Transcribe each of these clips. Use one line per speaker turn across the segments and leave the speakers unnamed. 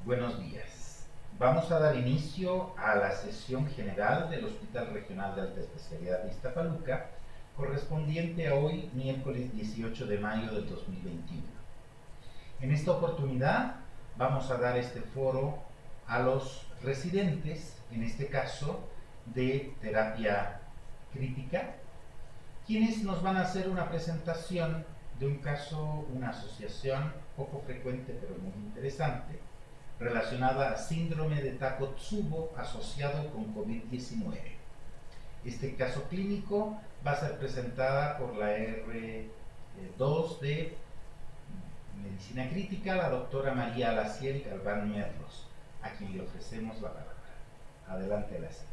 Buenos días. Vamos a dar inicio a la sesión general del Hospital Regional de Alta Especialidad de Iztapaluca, correspondiente a hoy, miércoles 18 de mayo del 2021. En esta oportunidad vamos a dar este foro a los residentes, en este caso, de terapia crítica, quienes nos van a hacer una presentación de un caso, una asociación poco frecuente pero muy interesante, relacionada a síndrome de Takotsubo asociado con COVID-19. Este caso clínico va a ser presentada por la R2 de Medicina Crítica, la doctora María Alaciel Galván Merlos, a quien le ofrecemos la palabra. Adelante, Alaciel.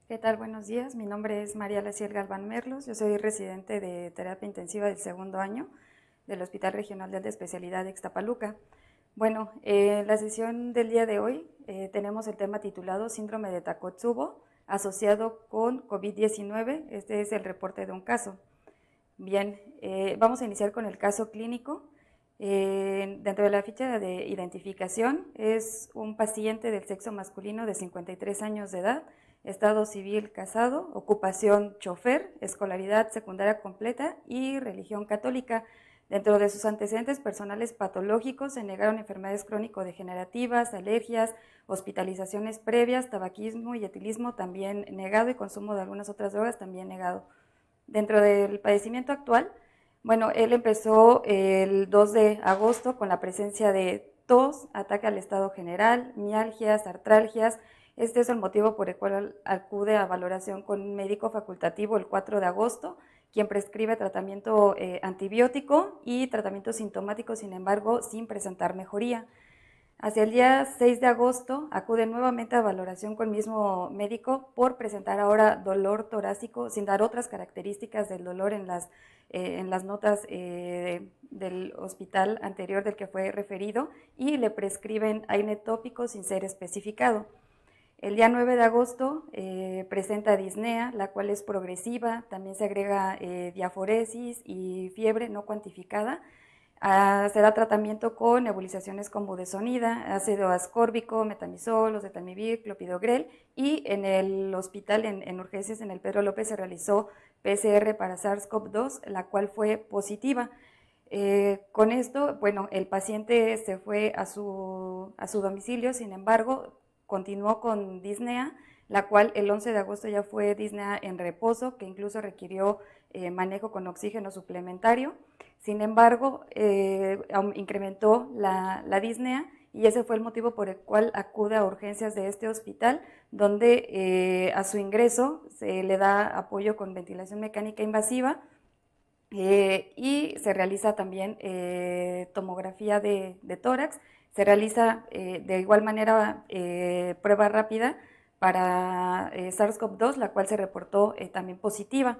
¿Qué tal? Buenos días. Mi nombre es María Alaciel Galván Merlos. Yo soy residente de terapia intensiva del segundo año del Hospital Regional de Alta Especialidad de Ixtapaluca. Bueno, en la sesión del día de hoy tenemos el tema titulado Síndrome de Takotsubo asociado con COVID-19. Este es el reporte de un caso. Bien, vamos a iniciar con el caso clínico. Dentro de la ficha de identificación es un paciente del sexo masculino de 53 años de edad, estado civil casado, ocupación chofer, escolaridad secundaria completa y religión católica. Dentro de sus antecedentes personales patológicos se negaron enfermedades crónico-degenerativas, alergias, hospitalizaciones previas, tabaquismo y etilismo también negado y consumo de algunas otras drogas también negado. Dentro del padecimiento actual, bueno, él empezó el 2 de agosto con la presencia de tos, ataque al estado general, mialgias, artralgias. Este es el motivo por el cual acude a valoración con un médico facultativo el 4 de agosto, quien prescribe tratamiento antibiótico y tratamiento sintomático, sin embargo, sin presentar mejoría. Hacia el día 6 de agosto acude nuevamente a valoración con el mismo médico por presentar ahora dolor torácico sin dar otras características del dolor en las notas del hospital anterior del que fue referido y le prescriben AINE tópico sin ser especificado. El día 9 de agosto presenta disnea, la cual es progresiva, también se agrega diaforesis y fiebre no cuantificada. Se da tratamiento con nebulizaciones con budesonida, ácido ascórbico, metamizol, oseltamivir, clopidogrel, y en el hospital, en urgencias, en el Pedro López, se realizó PCR para SARS-CoV-2, la cual fue positiva. Con esto, bueno, el paciente se fue a su domicilio, sin embargo, continuó con disnea, la cual el 11 de agosto ya fue disnea en reposo, que incluso requirió manejo con oxígeno suplementario. Sin embargo, incrementó la disnea y ese fue el motivo por el cual acude a urgencias de este hospital, donde a su ingreso se le da apoyo con ventilación mecánica invasiva y se realiza también tomografía de tórax. Se realiza de igual manera prueba rápida para SARS-CoV-2, la cual se reportó también positiva.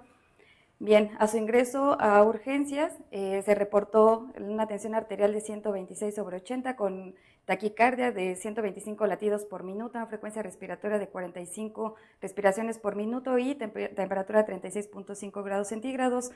Bien, a su ingreso a urgencias se reportó una tensión arterial de 126/80 con taquicardia de 125 latidos por minuto, una frecuencia respiratoria de 45 respiraciones por minuto y temperatura de 36.5 grados centígrados.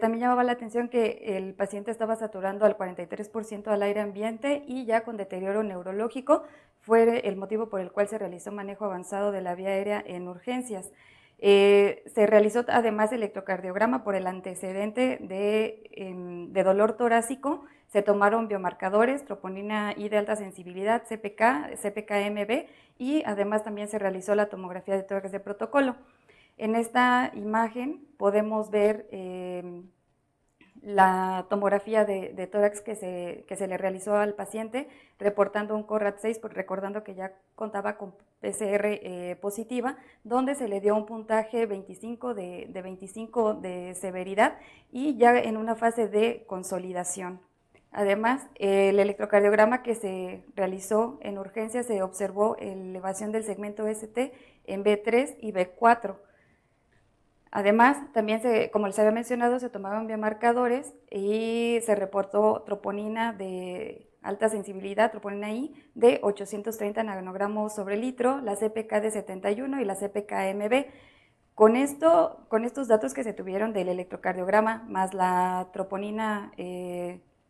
También llamaba la atención que el paciente estaba saturando al 43% al aire ambiente y ya con deterioro neurológico. Fue el motivo por el cual se realizó manejo avanzado de la vía aérea en urgencias. Se realizó además electrocardiograma por el antecedente de dolor torácico. Se tomaron biomarcadores, troponina I de alta sensibilidad, CPK, CPK-MB y además también se realizó la tomografía de tórax de protocolo. En esta imagen podemos ver la tomografía de tórax que se le realizó al paciente, reportando un CORAT6, recordando que ya contaba con PCR positiva, donde se le dio un puntaje 25 de 25 de severidad y ya en una fase de consolidación. Además, el electrocardiograma que se realizó en urgencia se observó elevación del segmento ST en B3 y B4. Además, también, como les había mencionado, se tomaban biomarcadores y se reportó troponina de alta sensibilidad, troponina I, de 830 nanogramos sobre litro, la CPK de 71 y la CPK-MB. Con estos datos que se tuvieron del electrocardiograma, más la troponina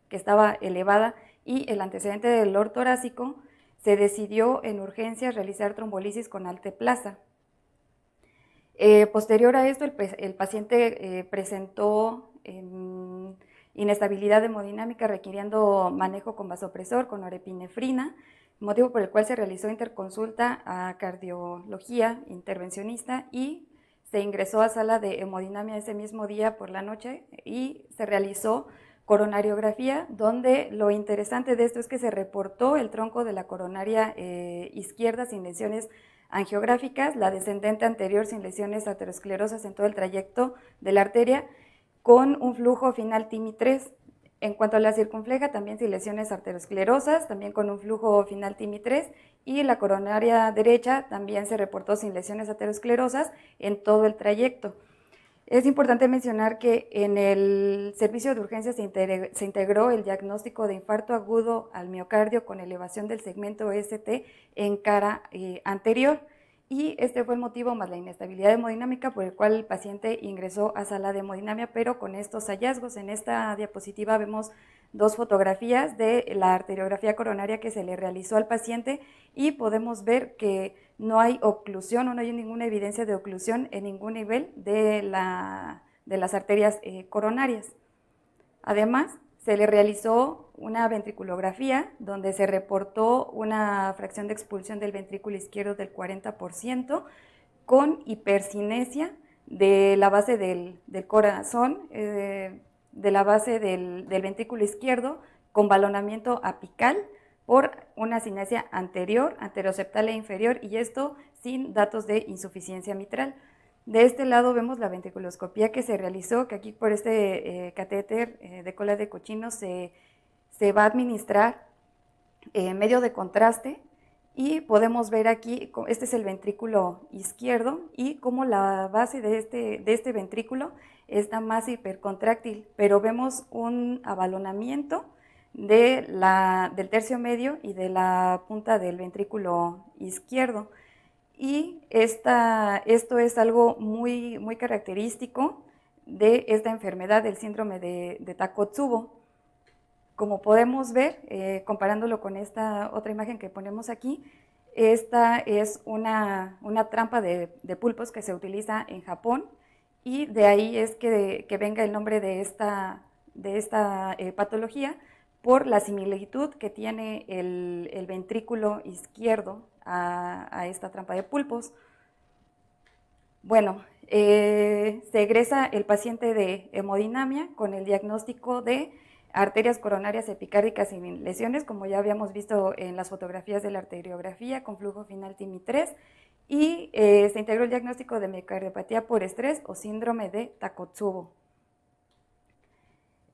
que estaba elevada, y el antecedente del dolor torácico, se decidió en urgencias realizar trombolisis con alteplasa. Posterior a esto, el paciente presentó inestabilidad hemodinámica requiriendo manejo con vasopresor, con norepinefrina, motivo por el cual se realizó interconsulta a cardiología intervencionista y se ingresó a sala de hemodinamia ese mismo día por la noche y se realizó coronariografía, donde lo interesante de esto es que se reportó el tronco de la coronaria izquierda sin lesiones angiográficas, la descendente anterior sin lesiones aterosclerosas en todo el trayecto de la arteria, con un flujo final TIMI3. En cuanto a la circunfleja, también sin lesiones arteriosclerosas, también con un flujo final TIMI3, y la coronaria derecha también se reportó sin lesiones aterosclerosas en todo el trayecto. Es importante mencionar que en el servicio de urgencias se integró el diagnóstico de infarto agudo al miocardio con elevación del segmento ST en cara anterior, y este fue el motivo más la inestabilidad hemodinámica por el cual el paciente ingresó a sala de hemodinamia, pero con estos hallazgos. En esta diapositiva vemos dos fotografías de la arteriografía coronaria que se le realizó al paciente y podemos ver que no hay oclusión o no hay ninguna evidencia de oclusión en ningún nivel de las arterias coronarias. Además, se le realizó una ventriculografía donde se reportó una fracción de expulsión del ventrículo izquierdo del 40% con hipercinesia de la base del corazón, de la base del ventrículo izquierdo, con balonamiento apical por una cinesia anterior, anteroseptal e inferior, y esto sin datos de insuficiencia mitral. De este lado vemos la ventriculoscopía que se realizó, que aquí por este catéter de cola de cochino se va a administrar medio de contraste, y podemos ver aquí, este es el ventrículo izquierdo, y como la base de este ventrículo está más hipercontráctil, pero vemos un abalonamiento del tercio medio y de la punta del ventrículo izquierdo. Y esto es algo muy, muy característico de esta enfermedad, del síndrome de Takotsubo. Como podemos ver, comparándolo con esta otra imagen que ponemos aquí, esta es una trampa de pulpos que se utiliza en Japón, y de ahí es que venga el nombre de esta patología, por la similitud que tiene el ventrículo izquierdo a esta trampa de pulpos. Bueno, se egresa el paciente de hemodinamia con el diagnóstico de arterias coronarias epicárdicas sin lesiones, como ya habíamos visto en las fotografías de la arteriografía, con flujo final TIMI3, y se integró el diagnóstico de miocardiopatía por estrés o síndrome de Takotsubo.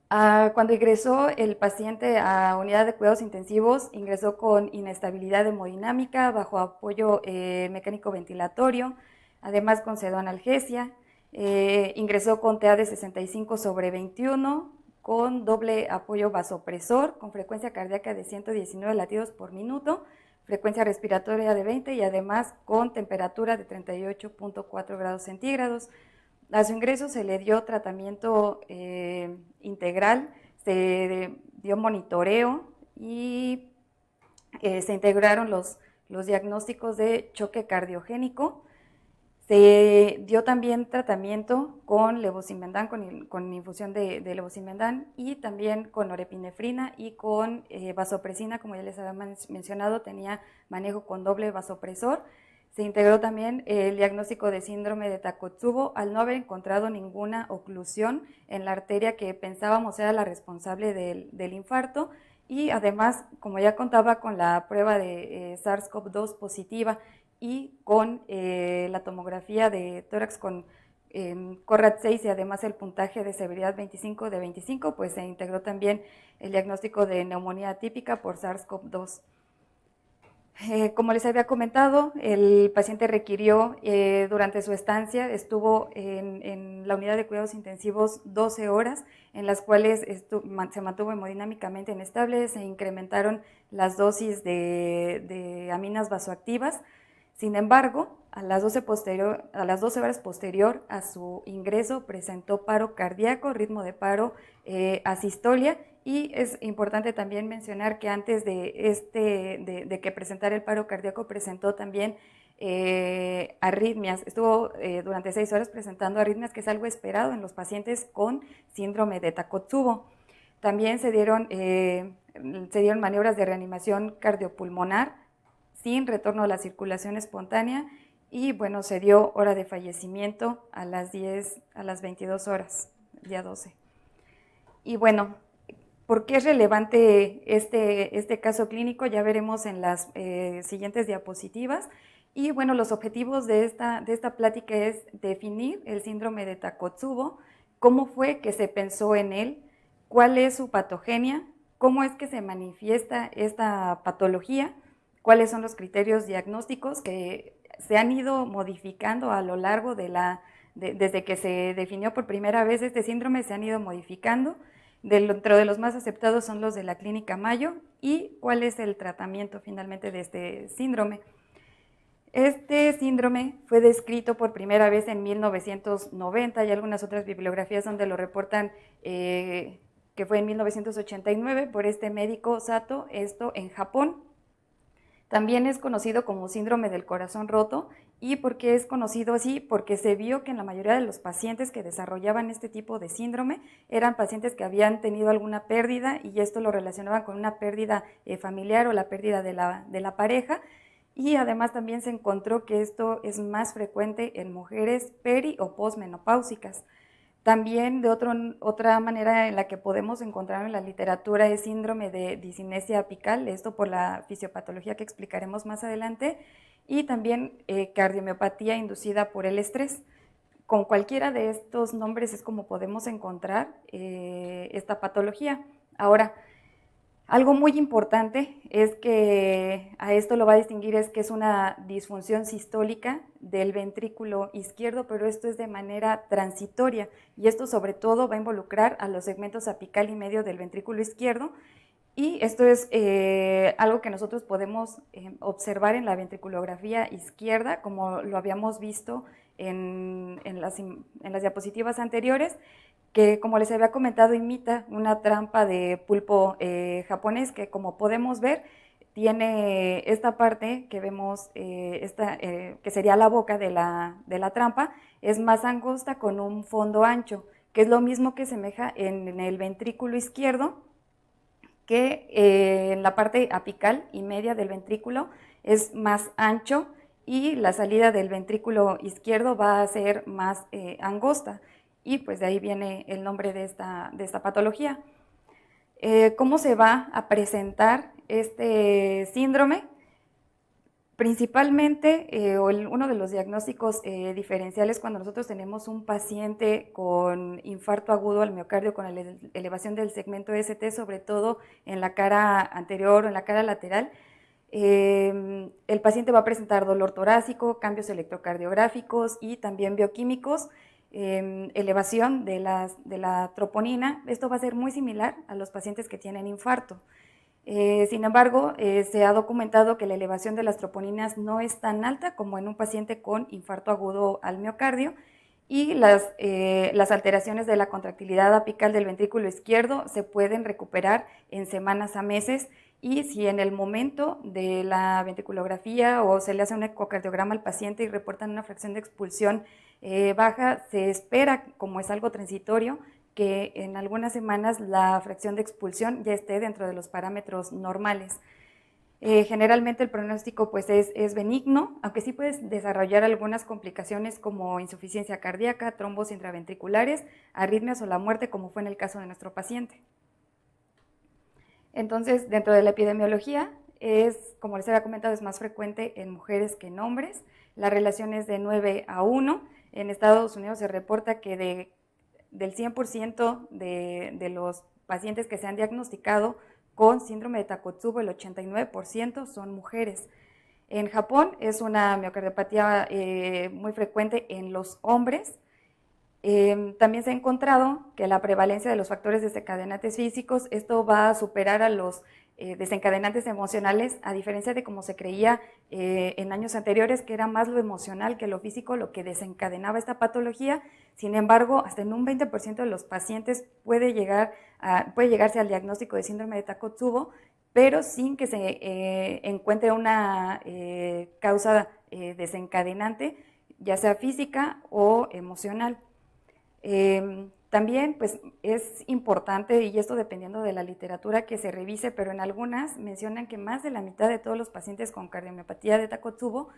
Cuando ingresó el paciente a unidad de cuidados intensivos, ingresó con inestabilidad hemodinámica, bajo apoyo mecánico ventilatorio, además con pseudoanalgesia. Ingresó con TA de 65/21, con doble apoyo vasopresor, con frecuencia cardíaca de 119 latidos por minuto, frecuencia respiratoria de 20 y además con temperatura de 38.4 grados centígrados. A su ingreso se le dio tratamiento integral, se dio monitoreo y se integraron los diagnósticos de choque cardiogénico. Se dio también tratamiento con levosimendan, con infusión de levosimendan, y también con norepinefrina y con vasopresina, como ya les había mencionado, tenía manejo con doble vasopresor. Se integró también el diagnóstico de síndrome de Takotsubo al no haber encontrado ninguna oclusión en la arteria que pensábamos era la responsable del infarto, y además, como ya contaba con la prueba de SARS-CoV-2 positiva y con la tomografía de tórax con CORAD6 y además el puntaje de severidad 25 de 25, pues se integró también el diagnóstico de neumonía atípica por SARS-CoV-2. Como les había comentado, el paciente requirió durante su estancia, estuvo en la unidad de cuidados intensivos 12 horas, en las cuales se mantuvo hemodinámicamente inestable, se incrementaron las dosis de aminas vasoactivas, Sin embargo, a las 12 horas posterior a su ingreso presentó paro cardíaco, ritmo de paro, asistolia, y es importante también mencionar que antes de que presentara el paro cardíaco presentó también arritmias. Estuvo durante 6 horas presentando arritmias, que es algo esperado en los pacientes con síndrome de Takotsubo. También se dieron maniobras de reanimación cardiopulmonar sin retorno a la circulación espontánea, y bueno, se dio hora de fallecimiento a las 22 horas, día 12. Y bueno, ¿por qué es relevante este caso clínico? Ya veremos en las siguientes diapositivas. Y bueno, los objetivos de esta plática es definir el síndrome de Takotsubo, cómo fue que se pensó en él, cuál es su patogenia, cómo es que se manifiesta esta patología, cuáles son los criterios diagnósticos que se han ido modificando a lo largo desde que se definió por primera vez este síndrome, se han ido modificando. Dentro de los más aceptados son los de la Clínica Mayo, y cuál es el tratamiento finalmente de este síndrome. Este síndrome fue descrito por primera vez en 1990, hay algunas otras bibliografías donde lo reportan que fue en 1989 por este médico Sato, esto en Japón. También es conocido como síndrome del corazón roto. ¿Y por qué es conocido así? Porque se vio que en la mayoría de los pacientes que desarrollaban este tipo de síndrome eran pacientes que habían tenido alguna pérdida, y esto lo relacionaban con una pérdida familiar o la pérdida de la pareja. Y además también se encontró que esto es más frecuente en mujeres peri o posmenopáusicas. También de otra manera en la que podemos encontrar en la literatura es síndrome de discinesia apical, esto por la fisiopatología que explicaremos más adelante, y también cardiomiopatía inducida por el estrés. Con cualquiera de estos nombres es como podemos encontrar esta patología. Ahora, algo muy importante es que a esto lo va a distinguir, es que es una disfunción sistólica del ventrículo izquierdo, pero esto es de manera transitoria, y esto sobre todo va a involucrar a los segmentos apical y medio del ventrículo izquierdo, y esto es algo que nosotros podemos observar en la ventriculografía izquierda, como lo habíamos visto en las diapositivas anteriores, que como les había comentado imita una trampa de pulpo japonés, que como podemos ver tiene esta parte que vemos, que sería la boca de la trampa, es más angosta con un fondo ancho, que es lo mismo que semeja en el ventrículo izquierdo, que en la parte apical y media del ventrículo es más ancho, y la salida del ventrículo izquierdo va a ser más angosta. Y pues de ahí viene el nombre de esta patología. ¿Cómo se va a presentar este síndrome? Principalmente, uno de los diagnósticos diferenciales cuando nosotros tenemos un paciente con infarto agudo al miocardio con elevación del segmento ST, sobre todo en la cara anterior o en la cara lateral, el paciente va a presentar dolor torácico, cambios electrocardiográficos y también bioquímicos, elevación de la troponina. Esto va a ser muy similar a los pacientes que tienen infarto. Sin embargo, se ha documentado que la elevación de las troponinas no es tan alta como en un paciente con infarto agudo al miocardio, y las alteraciones de la contractilidad apical del ventrículo izquierdo se pueden recuperar en semanas a meses, y si en el momento de la ventriculografía o se le hace un ecocardiograma al paciente y reportan una fracción de expulsión baja, se espera, como es algo transitorio, que en algunas semanas la fracción de expulsión ya esté dentro de los parámetros normales. Generalmente el pronóstico pues es benigno, aunque sí puedes desarrollar algunas complicaciones como insuficiencia cardíaca, trombos intraventriculares, arritmias o la muerte, como fue en el caso de nuestro paciente. Entonces, dentro de la epidemiología, como les había comentado, es más frecuente en mujeres que en hombres. La relación es de 9:1. En Estados Unidos se reporta que del 100% de los pacientes que se han diagnosticado con síndrome de Takotsubo, el 89% son mujeres. En Japón es una miocardiopatía muy frecuente en los hombres. También se ha encontrado que la prevalencia de los factores desencadenantes físicos, esto va a superar a los desencadenantes emocionales, a diferencia de como se creía en años anteriores, que era más lo emocional que lo físico lo que desencadenaba esta patología. Sin embargo, hasta en un 20% de los pacientes puede llegarse al diagnóstico de síndrome de Takotsubo, pero sin que se encuentre una causa desencadenante, ya sea física o emocional. También pues, es importante, y esto dependiendo de la literatura que se revise, pero en algunas mencionan que más de la mitad de todos los pacientes con cardiomiopatía de Takotsubo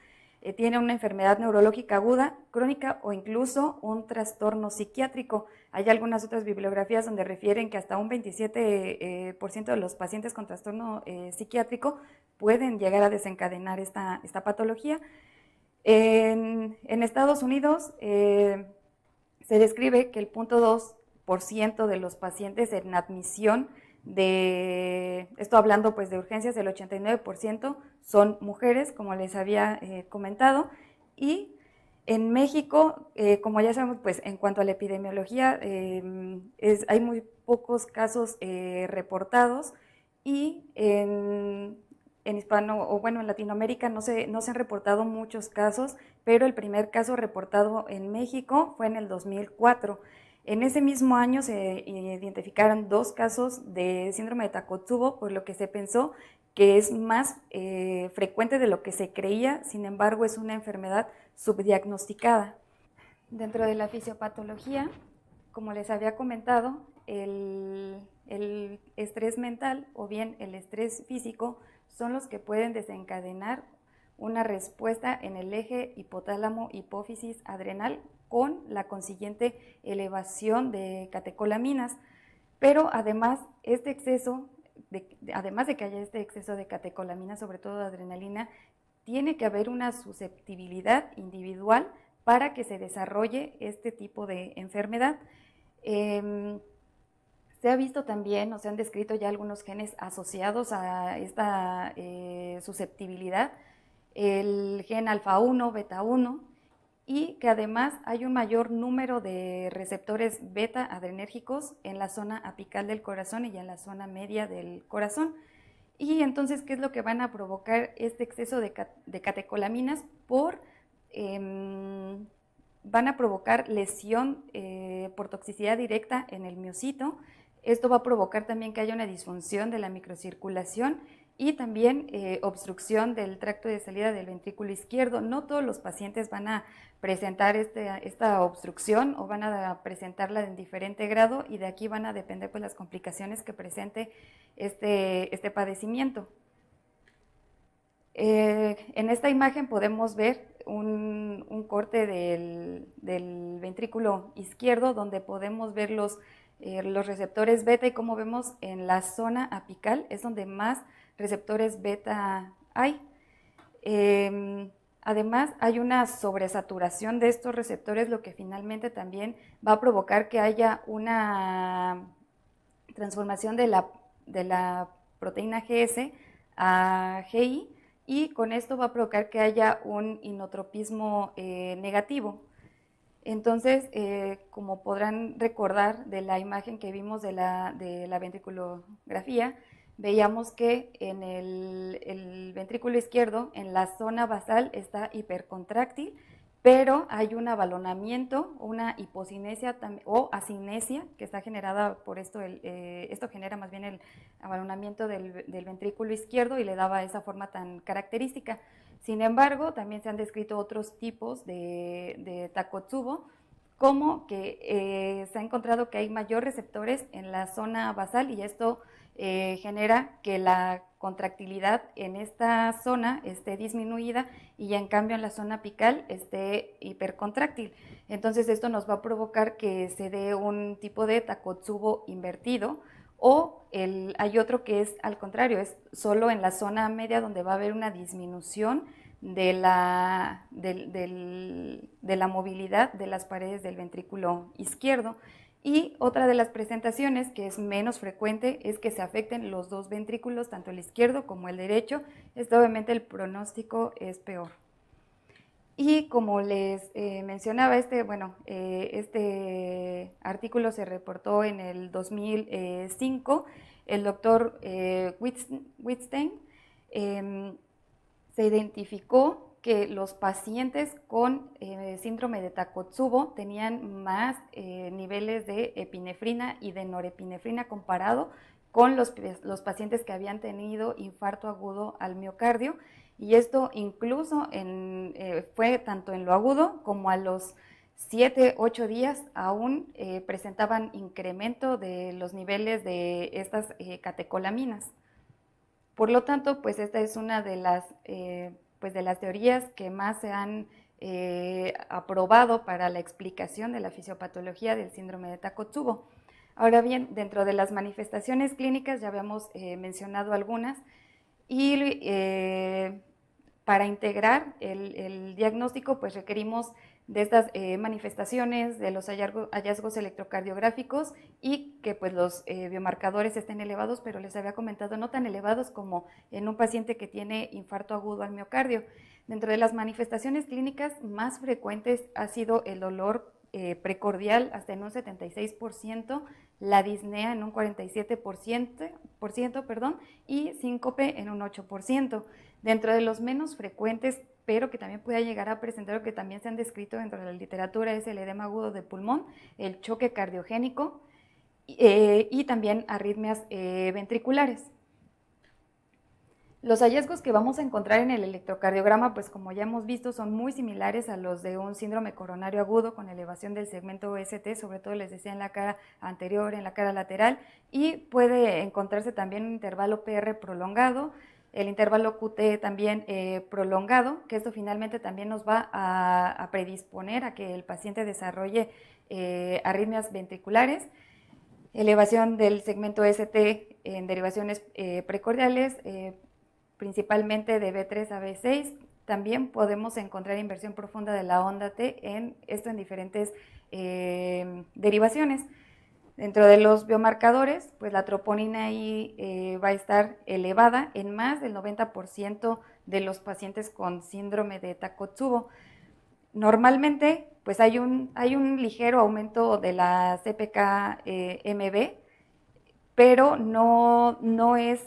tiene una enfermedad neurológica aguda, crónica o incluso un trastorno psiquiátrico. Hay algunas otras bibliografías donde refieren que hasta un 27% de los pacientes con trastorno psiquiátrico pueden llegar a desencadenar esta patología. En Estados Unidos se describe que el 0.2% de los pacientes en admisión esto hablando pues de urgencias, el 89% son mujeres, como les había comentado, y en México, como ya sabemos, pues en cuanto a la epidemiología, hay muy pocos casos reportados, y en en Latinoamérica no se han reportado muchos casos, pero el primer caso reportado en México fue en el 2004. En ese mismo año se identificaron 2 casos de síndrome de Takotsubo, por lo que se pensó que es más frecuente de lo que se creía, sin embargo es una enfermedad subdiagnosticada. Dentro de la fisiopatología, como les había comentado, el estrés mental o bien el estrés físico son los que pueden desencadenar una respuesta en el eje hipotálamo-hipófisis-adrenal con la consiguiente elevación de catecolaminas. Pero además, además de que haya este exceso de catecolaminas, sobre todo de adrenalina, tiene que haber una susceptibilidad individual para que se desarrolle este tipo de enfermedad. Se ha visto también, o se han descrito ya algunos genes asociados a esta susceptibilidad, el gen alfa 1, beta 1, y que además hay un mayor número de receptores beta adrenérgicos en la zona apical del corazón y en la zona media del corazón. Y entonces, ¿qué es lo que van a provocar este exceso de catecolaminas? Van a provocar lesión por toxicidad directa en el miocito. Esto va a provocar también que haya una disfunción de la microcirculación y también obstrucción del tracto de salida del ventrículo izquierdo. No todos los pacientes van a presentar esta obstrucción o van a presentarla en diferente grado, y de aquí van a depender pues, las complicaciones que presente este padecimiento. En esta imagen podemos ver un corte del ventrículo izquierdo, donde podemos ver los receptores beta, y como vemos en la zona apical es donde más receptores beta hay. Además, hay una sobresaturación de estos receptores, lo que finalmente también va a provocar que haya una transformación de la proteína GS a GI, y con esto va a provocar que haya un inotropismo negativo. Entonces, como podrán recordar de la imagen que vimos de la ventriculografía, veíamos que en el ventrículo izquierdo, en la zona basal, está hipercontráctil, pero hay un abalonamiento, una hipocinesia o asinesia que está generada por esto. Esto genera más bien el abalonamiento del ventrículo izquierdo y le daba esa forma tan característica. Sin embargo, también se han descrito otros tipos de Takotsubo, como que se ha encontrado que hay mayor receptores en la zona basal, y esto genera que la contractilidad en esta zona esté disminuida y en cambio en la zona apical esté hipercontráctil. Entonces esto nos va a provocar que se dé un tipo de Takotsubo invertido, o hay otro que es al contrario, es solo en la zona media donde va a haber una disminución de la movilidad de las paredes del ventrículo izquierdo. Y otra de las presentaciones, que es menos frecuente, es que se afecten los dos ventrículos, tanto el izquierdo como el derecho. Esto obviamente el pronóstico es peor. Y como les mencionaba, este artículo se reportó en el 2005. el doctor Wittstein, se identificó que los pacientes con síndrome de Takotsubo tenían más niveles de epinefrina y de norepinefrina comparado con los pacientes que habían tenido infarto agudo al miocardio, y esto incluso fue tanto en lo agudo como a los 7-8 días aún presentaban incremento de los niveles de estas catecolaminas. Por lo tanto, pues esta es una de las teorías que más se han aprobado para la explicación de la fisiopatología del síndrome de Takotsubo. Ahora bien, dentro de las manifestaciones clínicas ya habíamos mencionado algunas, y para integrar el diagnóstico pues requerimos de estas manifestaciones, de los hallazgos electrocardiográficos, y que pues los biomarcadores estén elevados, pero les había comentado no tan elevados como en un paciente que tiene infarto agudo al miocardio. Dentro de las manifestaciones clínicas más frecuentes ha sido el dolor precordial hasta en un 76%, la disnea en un 47%, y síncope en un 8%. Dentro de los menos frecuentes, pero que también pueda llegar a presentar o que también se han descrito dentro de la literatura, es el edema agudo de pulmón, el choque cardiogénico y también arritmias ventriculares. Los hallazgos que vamos a encontrar en el electrocardiograma, pues como ya hemos visto, son muy similares a los de un síndrome coronario agudo con elevación del segmento ST, sobre todo les decía en la cara anterior, en la cara lateral, y puede encontrarse también un intervalo PR prolongado, el intervalo QT también prolongado, que esto finalmente también nos va a predisponer a que el paciente desarrolle arritmias ventriculares, elevación del segmento ST en derivaciones precordiales, principalmente de B3 a B6. También podemos encontrar inversión profunda de la onda T en diferentes derivaciones. Dentro de los biomarcadores, pues la troponina ahí va a estar elevada en más del 90% de los pacientes con síndrome de Takotsubo. Normalmente, pues hay un ligero aumento de la CPK-MB, pero no es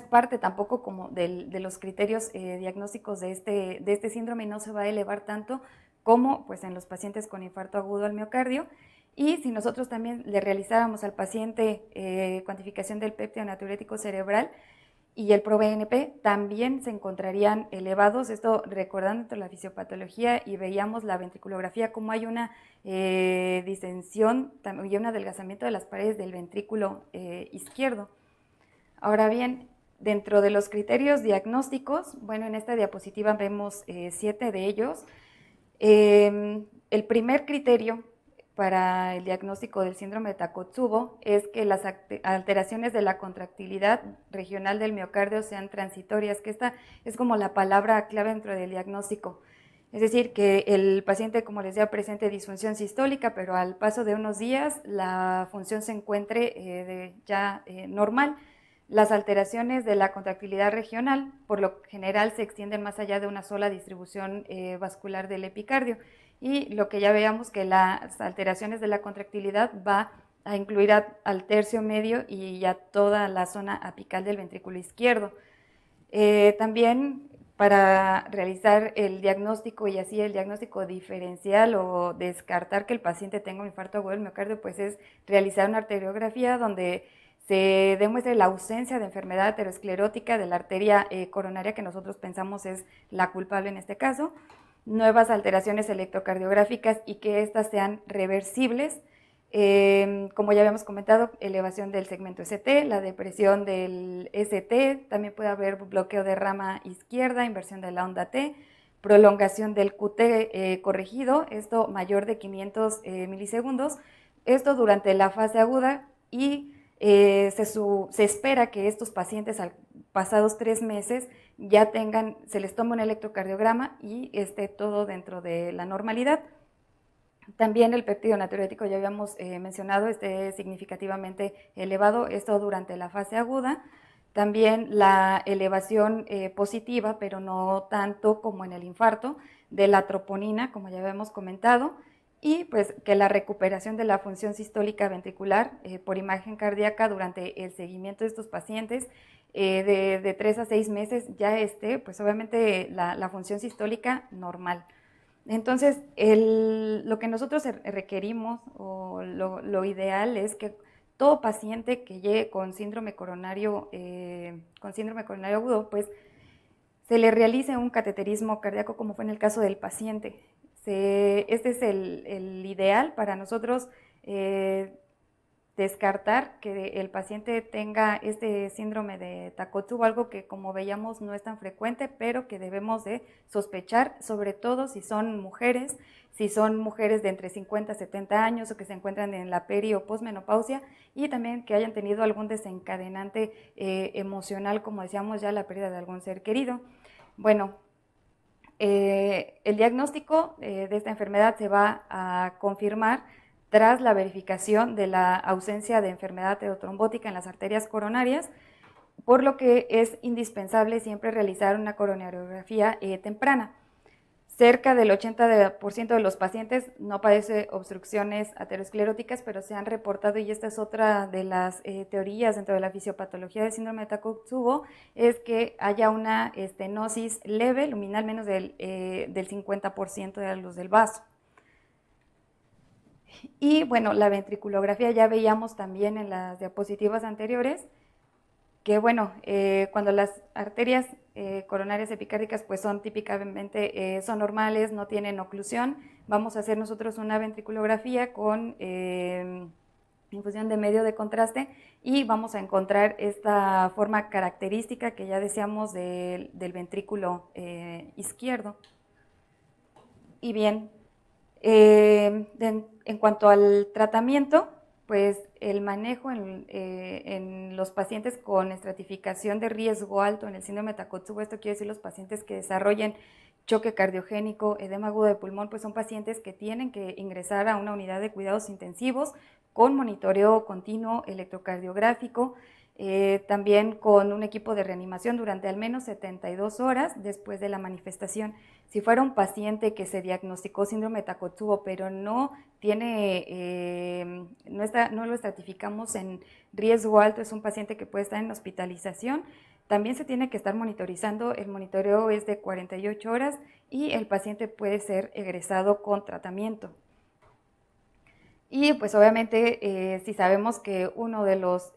parte tampoco como de los criterios diagnósticos de este síndrome, y no se va a elevar tanto como pues, en los pacientes con infarto agudo al miocardio. Y si nosotros también le realizáramos al paciente cuantificación del péptido natriurético cerebral y el ProBNP, también se encontrarían elevados, esto recordando la fisiopatología, y veíamos la ventriculografía como hay una distensión y un adelgazamiento de las paredes del ventrículo izquierdo. Ahora bien, dentro de los criterios diagnósticos, bueno, en esta diapositiva vemos 7 de ellos. El primer criterio para el diagnóstico del síndrome de Takotsubo es que las alteraciones de la contractilidad regional del miocardio sean transitorias, que esta es como la palabra clave dentro del diagnóstico. Es decir, que el paciente, como les decía, presente disfunción sistólica, pero al paso de unos días la función se encuentre ya normal. Las alteraciones de la contractilidad regional, por lo general, se extienden más allá de una sola distribución vascular del epicardio. Y lo que ya veamos que las alteraciones de la contractilidad va a incluir al tercio medio y ya toda la zona apical del ventrículo izquierdo. También para realizar el diagnóstico y así el diagnóstico diferencial o descartar que el paciente tenga un infarto agudo del miocardio, pues es realizar una arteriografía donde se demuestre la ausencia de enfermedad aterosclerótica de la arteria coronaria, que nosotros pensamos es la culpable en este caso, nuevas alteraciones electrocardiográficas y que éstas sean reversibles, como ya habíamos comentado, elevación del segmento ST, la depresión del ST, también puede haber bloqueo de rama izquierda, inversión de la onda T, prolongación del QT corregido, esto mayor de 500 milisegundos, esto durante la fase aguda, y se espera que estos pacientes pasados 3 meses ya se les tome un electrocardiograma y esté todo dentro de la normalidad. También el péptido natriurético, ya habíamos mencionado, esté significativamente elevado, esto durante la fase aguda. También la elevación positiva, pero no tanto como en el infarto, de la troponina, como ya habíamos comentado, y pues que la recuperación de la función sistólica ventricular por imagen cardíaca durante el seguimiento de estos pacientes de 3 a 6 meses ya esté, pues obviamente la función sistólica normal. Entonces, lo que nosotros requerimos o lo ideal es que todo paciente que llegue con síndrome coronario agudo, pues se le realice un cateterismo cardíaco como fue en el caso del paciente. Este es el ideal para nosotros descartar que el paciente tenga este síndrome de Takotsubo, algo que como veíamos no es tan frecuente, pero que debemos de sospechar, sobre todo si son mujeres de entre 50 a 70 años o que se encuentran en la peri o posmenopausia, y también que hayan tenido algún desencadenante emocional, como decíamos ya, la pérdida de algún ser querido. Bueno, el diagnóstico de esta enfermedad se va a confirmar tras la verificación de la ausencia de enfermedad aterotrombótica en las arterias coronarias, por lo que es indispensable siempre realizar una coronariografía temprana. Cerca del 80% de los pacientes no padece obstrucciones ateroscleróticas, pero se han reportado, y esta es otra de las teorías dentro de la fisiopatología del síndrome de Takotsubo, es que haya una estenosis leve, luminal menos del 50% de la luz del vaso. Y bueno, la ventriculografía ya veíamos también en las diapositivas anteriores, que bueno, cuando las arterias coronarias epicárdicas pues son típicamente son normales, no tienen oclusión, vamos a hacer nosotros una ventriculografía con infusión de medio de contraste y vamos a encontrar esta forma característica que ya decíamos del ventrículo izquierdo. Y bien, en cuanto al tratamiento, pues el manejo en los pacientes con estratificación de riesgo alto en el síndrome de Takotsubo, esto quiere decir los pacientes que desarrollen choque cardiogénico, edema agudo de pulmón, pues son pacientes que tienen que ingresar a una unidad de cuidados intensivos con monitoreo continuo electrocardiográfico, también con un equipo de reanimación durante al menos 72 horas después de la manifestación. Si fuera un paciente que se diagnosticó síndrome de Takotsubo, pero no lo estratificamos en riesgo alto, es un paciente que puede estar en hospitalización, también se tiene que estar monitorizando, el monitoreo es de 48 horas y el paciente puede ser egresado con tratamiento. Y pues obviamente si sabemos que uno de los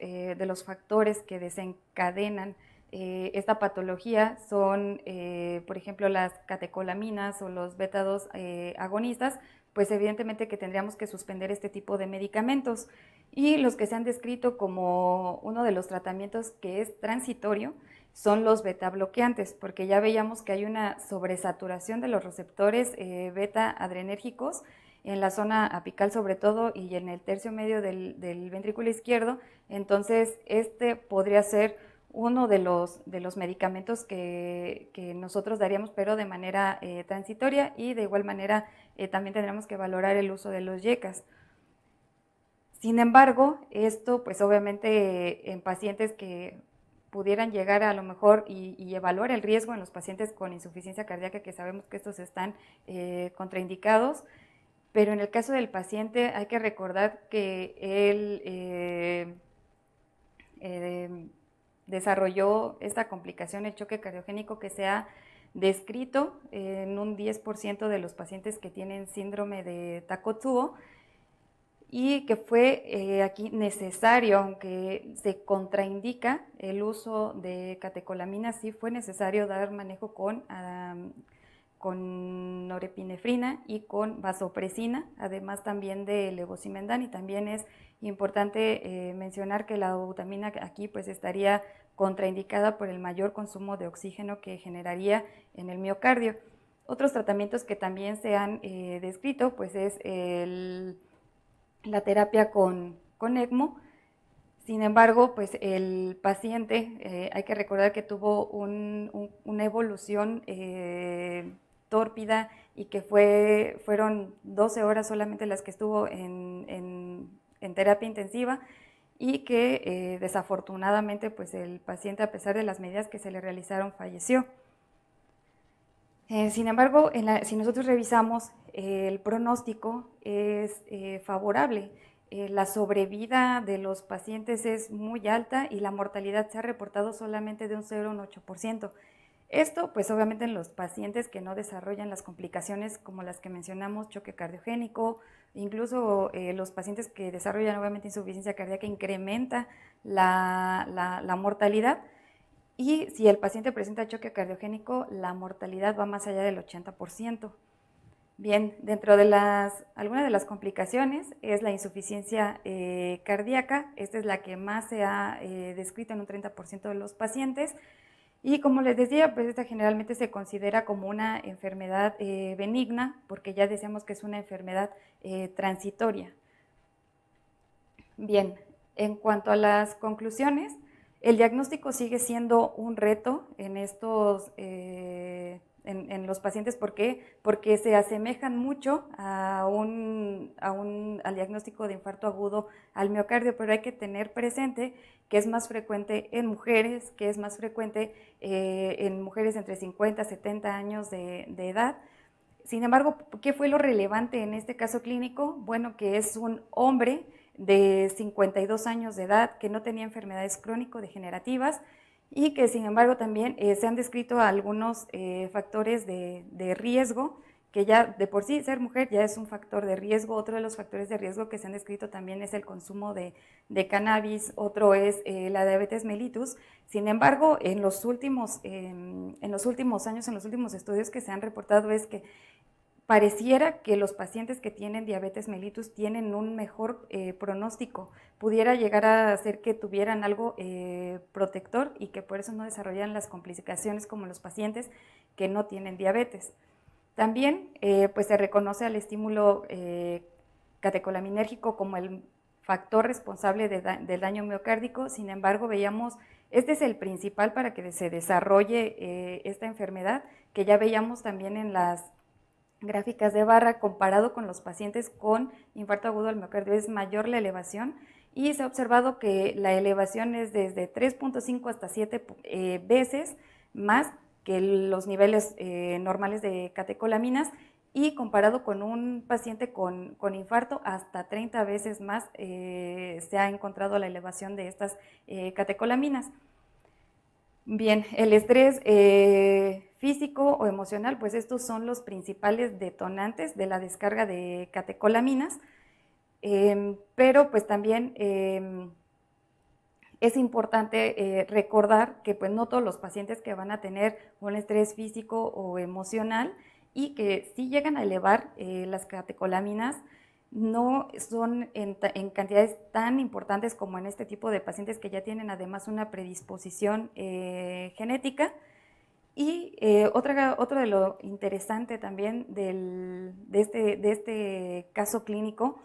factores que desencadenan esta patología son, por ejemplo, las catecolaminas o los beta-2 agonistas, pues evidentemente que tendríamos que suspender este tipo de medicamentos. Y los que se han descrito como uno de los tratamientos que es transitorio son los beta bloqueantes, porque ya veíamos que hay una sobresaturación de los receptores beta adrenérgicos en la zona apical sobre todo y en el tercio medio del ventrículo izquierdo. Entonces este podría ser uno de los medicamentos que nosotros daríamos, pero de manera transitoria, y de igual manera también tendremos que valorar el uso de los YECAS. Sin embargo, esto pues obviamente en pacientes que pudieran llegar a lo mejor y evaluar el riesgo en los pacientes con insuficiencia cardíaca, que sabemos que estos están contraindicados, pero en el caso del paciente hay que recordar que él desarrolló esta complicación, el choque cardiogénico, que se ha descrito en un 10% de los pacientes que tienen síndrome de Takotsubo, y que fue aquí necesario, aunque se contraindica el uso de catecolaminas, sí fue necesario dar manejo con norepinefrina y con vasopresina, además también de levosimendan, y también es importante mencionar que la dobutamina aquí pues estaría contraindicada por el mayor consumo de oxígeno que generaría en el miocardio. Otros tratamientos que también se han descrito pues es la terapia con ECMO. Sin embargo, pues el paciente, hay que recordar que tuvo una evolución tórpida, y que fueron 12 horas solamente las que estuvo en terapia intensiva, y que desafortunadamente pues el paciente, a pesar de las medidas que se le realizaron, falleció. Sin embargo, si nosotros revisamos, el pronóstico es favorable. La sobrevida de los pacientes es muy alta y la mortalidad se ha reportado solamente de un 0,8%. Esto, pues obviamente en los pacientes que no desarrollan las complicaciones como las que mencionamos, choque cardiogénico, incluso los pacientes que desarrollan obviamente insuficiencia cardíaca, incrementa la mortalidad. Y si el paciente presenta choque cardiogénico, la mortalidad va más allá del 80%. Bien, dentro de algunas de las complicaciones es la insuficiencia cardíaca. Esta es la que más se ha descrito en un 30% de los pacientes. Y como les decía, pues esta generalmente se considera como una enfermedad benigna, porque ya decíamos que es una enfermedad transitoria. Bien, en cuanto a las conclusiones, el diagnóstico sigue siendo un reto en en los pacientes. ¿Por qué? Porque se asemejan mucho al diagnóstico de infarto agudo al miocardio, pero hay que tener presente que es más frecuente en mujeres, que es más frecuente en mujeres entre 50 y 70 años de edad. Sin embargo, ¿qué fue lo relevante en este caso clínico? Bueno, que es un hombre de 52 años de edad que no tenía enfermedades crónico-degenerativas y que sin embargo también se han descrito algunos factores de riesgo, que ya de por sí ser mujer ya es un factor de riesgo. Otro de los factores de riesgo que se han descrito también es el consumo de cannabis, otro es la diabetes mellitus. Sin embargo, en los últimos años, en los últimos estudios que se han reportado es que pareciera que los pacientes que tienen diabetes mellitus tienen un mejor pronóstico. Pudiera llegar a hacer que tuvieran algo protector y que por eso no desarrollan las complicaciones como los pacientes que no tienen diabetes. También pues se reconoce al estímulo catecolaminérgico como el factor responsable del daño miocárdico. Sin embargo, veíamos, este es el principal para que se desarrolle esta enfermedad, que ya veíamos también en las gráficas de barra. Comparado con los pacientes con infarto agudo al miocardio es mayor la elevación, y se ha observado que la elevación es desde 3.5 hasta 7 veces más que los niveles normales de catecolaminas, y comparado con un paciente con infarto hasta 30 veces más se ha encontrado la elevación de estas catecolaminas. Bien, el estrés físico o emocional, pues estos son los principales detonantes de la descarga de catecolaminas, pero pues también es importante recordar que pues no todos los pacientes que van a tener un estrés físico o emocional y que si llegan a elevar las catecolaminas, no son en cantidades tan importantes como en este tipo de pacientes que ya tienen además una predisposición genética. Y otro de lo interesante también de este caso clínico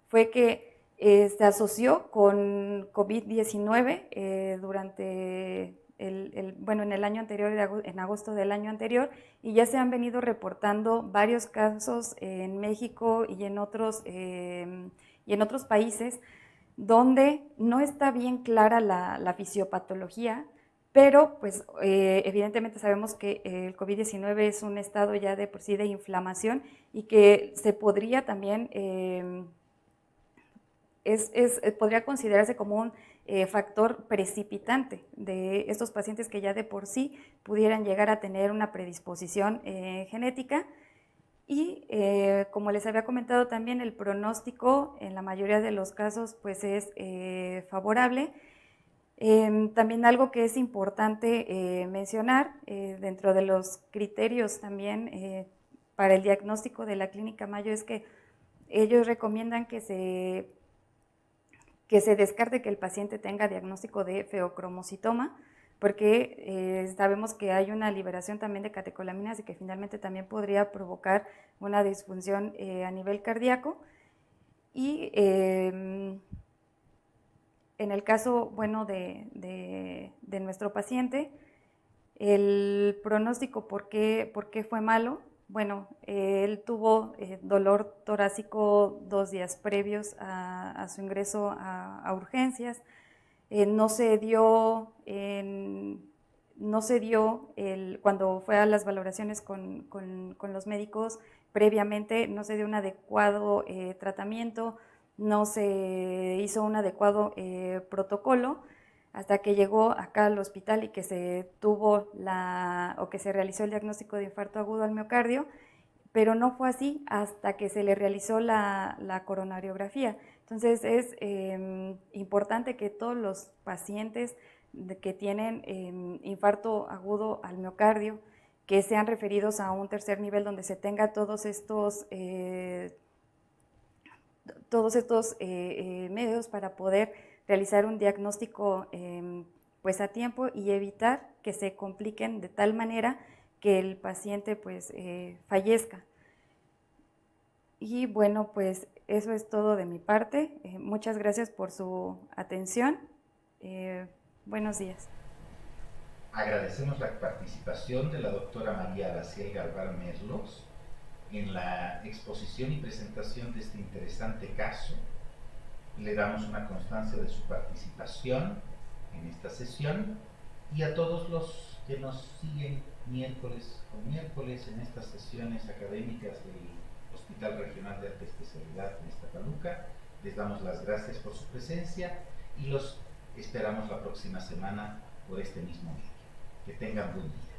fue que se asoció con COVID-19 durante en el año anterior, en agosto del año anterior, y ya se han venido reportando varios casos en México y en otros países donde no está bien clara la fisiopatología, pero pues evidentemente sabemos que el COVID-19 es un estado ya de por sí de inflamación y que se podría también podría considerarse como un factor precipitante de estos pacientes que ya de por sí pudieran llegar a tener una predisposición genética. Y como les había comentado también, el pronóstico en la mayoría de los casos pues es favorable. También algo que es importante mencionar dentro de los criterios también para el diagnóstico de la Clínica Mayo es que ellos recomiendan que se descarte que el paciente tenga diagnóstico de feocromocitoma, porque sabemos que hay una liberación también de catecolaminas y que finalmente también podría provocar una disfunción a nivel cardíaco. Y en el caso, bueno, de nuestro paciente, el pronóstico, ¿por qué fue malo? Bueno, él tuvo dolor torácico 2 días previos a su ingreso a urgencias. No se dio no se dio, cuando fue a las valoraciones con los médicos previamente, no se dio un adecuado tratamiento, no se hizo un adecuado protocolo, hasta que llegó acá al hospital y que se que se realizó el diagnóstico de infarto agudo al miocardio, pero no fue así hasta que se le realizó la coronariografía. Entonces es importante que todos los pacientes que tienen infarto agudo al miocardio, que sean referidos a un tercer nivel donde se tenga todos estos medios para poder realizar un diagnóstico pues a tiempo y evitar que se compliquen de tal manera que el paciente pues fallezca. Y bueno, pues eso es todo de mi parte. Muchas gracias por su atención. Buenos días.
Agradecemos la participación de la doctora María Araciel Galván Merlos en la exposición y presentación de este interesante caso. Le damos una constancia de su participación en esta sesión y a todos los que nos siguen miércoles con miércoles en estas sesiones académicas del Hospital Regional de Alta Especialidad de Iztapaluca, les damos las gracias por su presencia y los esperamos la próxima semana por este mismo medio. Que tengan buen día.